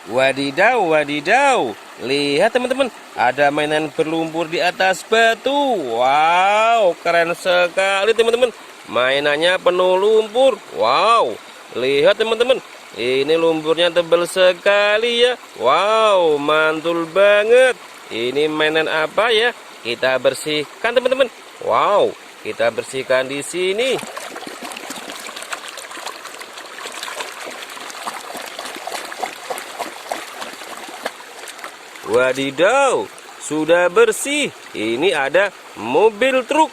Wadidaw, wadidaw. Lihat teman-teman, ada mainan berlumpur di atas batu. Wow, keren sekali teman-teman. Mainannya penuh lumpur. Wow, lihat teman-teman. Ini lumpurnya tebal sekali ya. Wow, mantul banget. Ini mainan apa ya? Kita bersihkan teman-teman. Wow, kita bersihkan di sini. Wadidaw, sudah bersih. Ini ada mobil truk.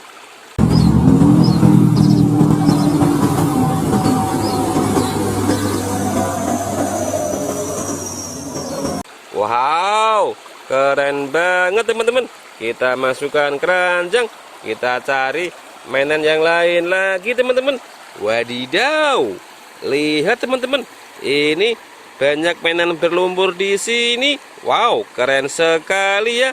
Wow, keren banget teman-teman. Kita masukkan keranjang. Kita cari mainan yang lain lagi teman-teman. Wadidaw, lihat teman-teman. Ini banyak mainan berlumpur di sini. Wow, keren sekali ya.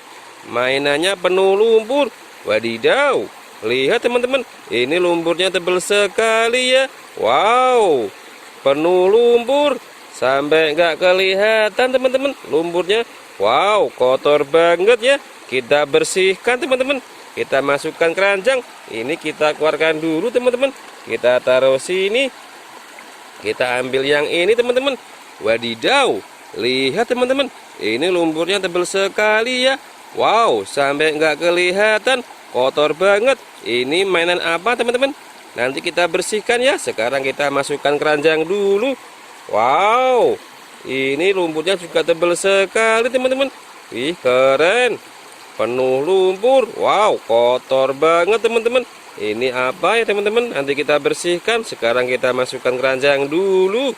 Mainannya penuh lumpur. Wadidaw, lihat teman-teman. Ini lumpurnya tebal sekali ya. Wow, penuh lumpur. Sampai nggak kelihatan teman-teman lumpurnya. Wow, kotor banget ya. Kita bersihkan teman-teman. Kita masukkan keranjang. Ini kita keluarkan dulu teman-teman. Kita taruh sini. Kita ambil yang ini teman-teman. Wadidaw, lihat teman-teman. Ini lumpurnya tebal sekali ya. Wow, sampai nggak kelihatan. Kotor banget. Ini mainan apa teman-teman? Nanti kita bersihkan ya. Sekarang kita masukkan keranjang dulu. Wow, ini lumpurnya juga tebal sekali teman-teman. Wih, keren. Penuh lumpur. Wow, kotor banget teman-teman. Ini apa ya teman-teman? Nanti kita bersihkan. Sekarang kita masukkan keranjang dulu.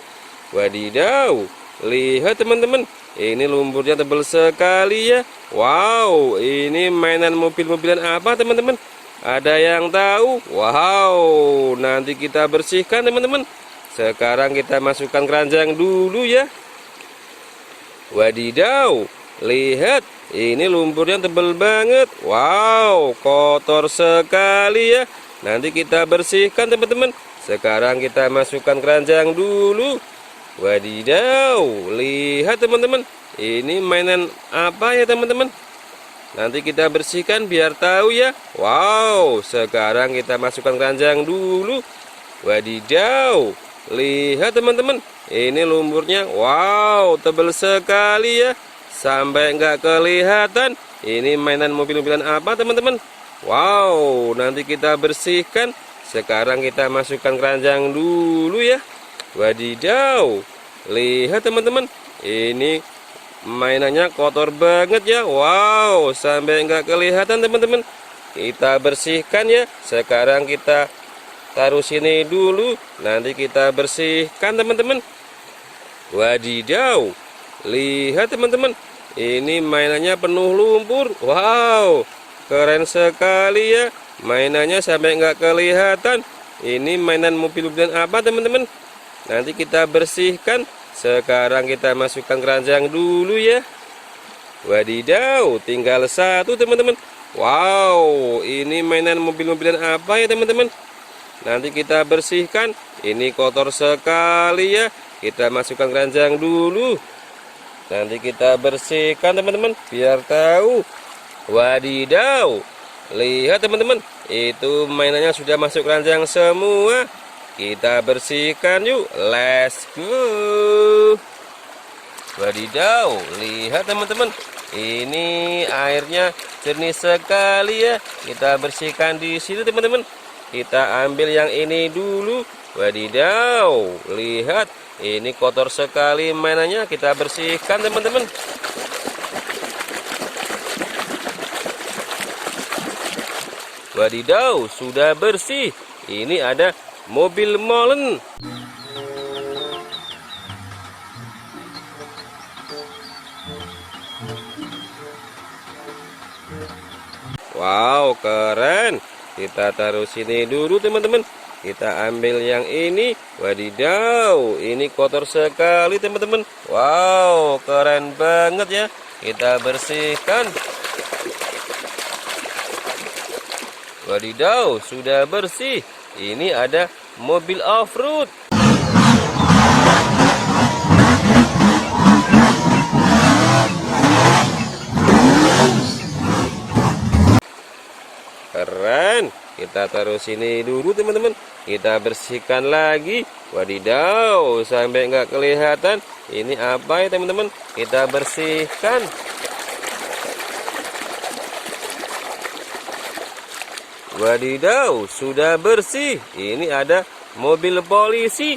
Wadidaw, lihat teman-teman. Ini lumpurnya tebal sekali ya. Wow, ini mainan mobil-mobilan apa teman-teman? Ada yang tahu? Wow, nanti kita bersihkan teman-teman. Sekarang kita masukkan keranjang dulu ya. Wadidaw, lihat. Ini lumpurnya tebal banget. Wow, kotor sekali ya. Nanti kita bersihkan teman-teman. Sekarang kita masukkan keranjang dulu. Wadidaw, lihat teman-teman. Ini mainan apa ya teman-teman? Nanti kita bersihkan biar tahu ya. Wow, sekarang kita masukkan keranjang dulu. Wadidaw, lihat teman-teman. Ini lumpurnya wow, tebal sekali ya. Sampai nggak kelihatan. Ini mainan mobil-mobilan apa teman-teman? Wow, nanti kita bersihkan. Sekarang kita masukkan keranjang dulu ya. Wadidaw, lihat teman-teman. Ini mainannya kotor banget ya. Wow, sampai nggak kelihatan teman-teman. Kita bersihkan ya. Sekarang kita taruh sini dulu. Nanti kita bersihkan teman-teman. Wadidaw, lihat teman-teman. Ini mainannya penuh lumpur. Wow, keren sekali ya. Mainannya sampai nggak kelihatan. Ini mainan mobil-mobilan apa teman-teman? Nanti kita bersihkan. Sekarang kita masukkan keranjang dulu ya. Wadidaw, tinggal satu teman-teman. Wow, ini mainan mobil-mobilan apa ya teman-teman? Nanti kita bersihkan. Ini kotor sekali ya. Kita masukkan keranjang dulu. Nanti kita bersihkan teman-teman biar tahu. Wadidaw, lihat teman-teman. Itu mainannya sudah masuk keranjang semua. Kita bersihkan yuk. Let's go. Wadidaw, lihat teman-teman. Ini airnya jernih sekali ya. Kita bersihkan di sini teman-teman. Kita ambil yang ini dulu. Wadidaw, lihat. Ini kotor sekali mainannya. Kita bersihkan teman-teman. Wadidaw, sudah bersih. Ini ada mobil molen. Wow, keren. Kita taruh sini dulu teman-teman. Kita ambil yang ini. Wadidaw, ini kotor sekali teman-teman. Wow, keren banget ya. Kita bersihkan. Wadidaw, sudah bersih. Ini ada mobil off-road. Kita taruh sini dulu teman-teman. Kita bersihkan lagi. Wadidaw, sampai nggak kelihatan. Ini apa ya teman-teman? Kita bersihkan. Wadidaw, sudah bersih. Ini ada mobil polisi.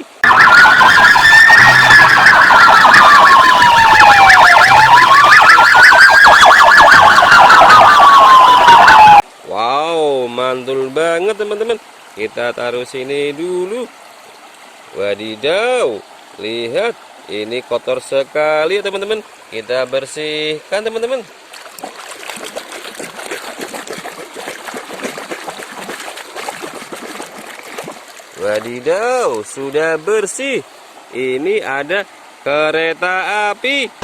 Wow, mantul banget teman-teman. Kita taruh sini dulu. Wadidaw, lihat, ini kotor sekali ya teman-teman. Kita bersihkan teman-teman. Wadidaw, sudah bersih. Ini ada kereta api.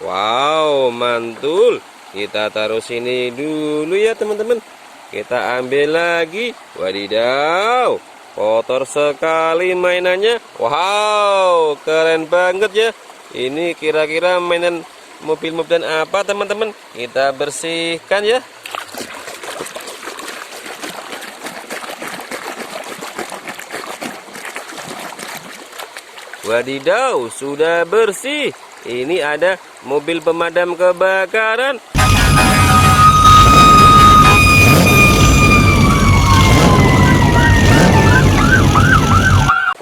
Wow, mantul. Kita taruh sini dulu ya teman-teman. Kita ambil lagi. Wadidaw, kotor sekali mainannya. Wow, keren banget ya. Ini kira-kira mainan mobil-mobilan apa teman-teman? Kita bersihkan ya. Wadidaw, sudah bersih. Ini ada mobil pemadam kebakaran.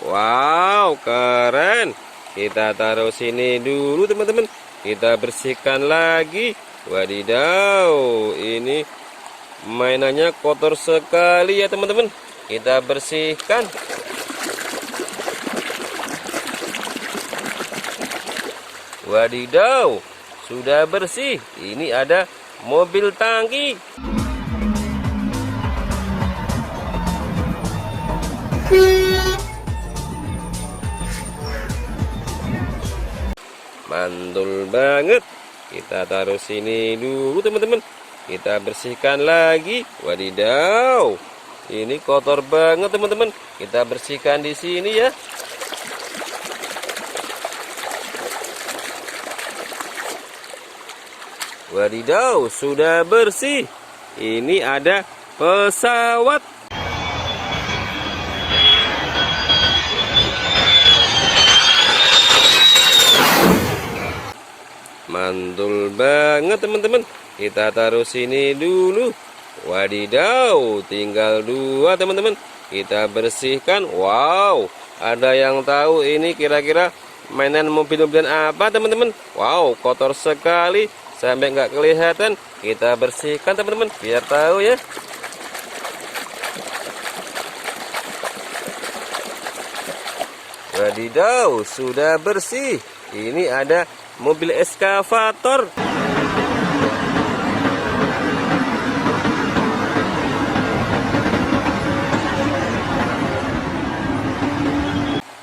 Wow, keren. Kita taruh sini dulu teman-teman. Kita bersihkan lagi. Wadidaw, ini mainannya kotor sekali ya teman-teman. Kita bersihkan. Wadidaw, sudah bersih. Ini ada mobil tangki. Mantul banget. Kita taruh sini dulu teman-teman. Kita bersihkan lagi. Wadidaw, ini kotor banget teman-teman. Kita bersihkan di sini ya. Wadidaw, sudah bersih. Ini ada pesawat. Mantul banget teman-teman. Kita taruh sini dulu. Wadidaw, tinggal 2 teman-teman. Kita bersihkan. Wow, ada yang tahu ini kira-kira mainan mobil-mobilan apa teman-teman? Wow, kotor sekali. Sampai nggak kelihatan. Kita bersihkan teman-teman biar tahu ya. Wadidaw, sudah bersih. Ini ada mobil eskavator.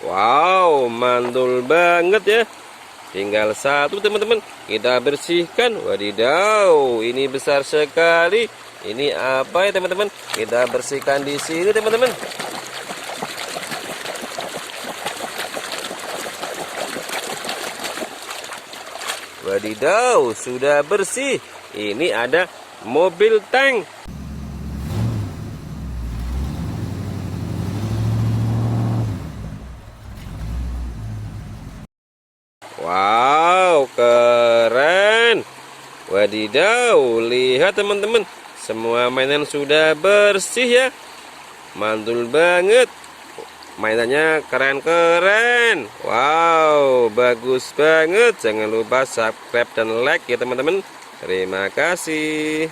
Wow, mantul banget ya. Tinggal 1 teman-teman. Kita bersihkan. Wadidaw, ini besar sekali. Ini apa ya teman-teman? Kita bersihkan di sini teman-teman. Wadidaw, sudah bersih. Ini ada mobil tank. Wow, keren. Wadidaw, lihat teman-teman. Semua mainan sudah bersih ya. Mantul banget. Mainannya keren-keren. Wow, bagus banget. Jangan lupa subscribe dan like ya teman-teman. Terima kasih.